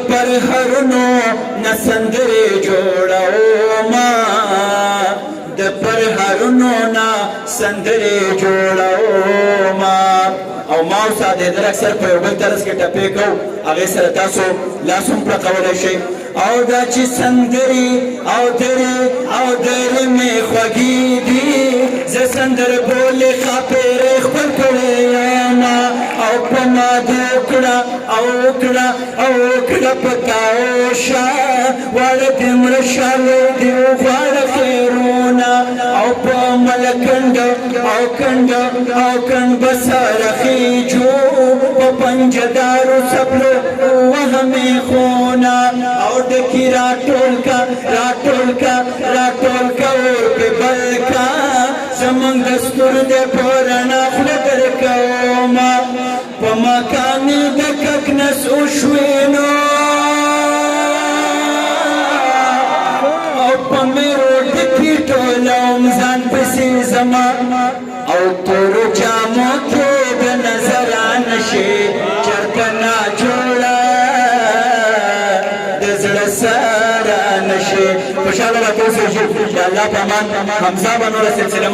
پرهرونو نسندرې جوړوما د پرهرونو نه سندرې جوړوما او ما او ساده در اکثر په یو بل طرز کې ټپې کوو هغې سره تاسو لاس هم پړقولی شئ او دا چې سندرې او درې مې خوږې دي زه سندر بولې ښاپېرې خپل کړی یمه او په ما دې وکړه په تاوشه واړه دې مړه شاله دې وغواړه خیرونه او په ملکنډ او کنډ به سره خیجو په پنجدارو څپلو وهمې خونه او ډکي راټول کا اور پې بل کا زمونږ دستور دې په رڼا خوله درکومه په مکان د ککنس وشوې نو او په میرو ډکي ټولوم ځان پسې زما او تورو جامو کې د نظرانه شي چرته ناجوړه د زړه سره نشي خوشحاله راته اوسئ چې د الله په امان حمزه به نوره سلسله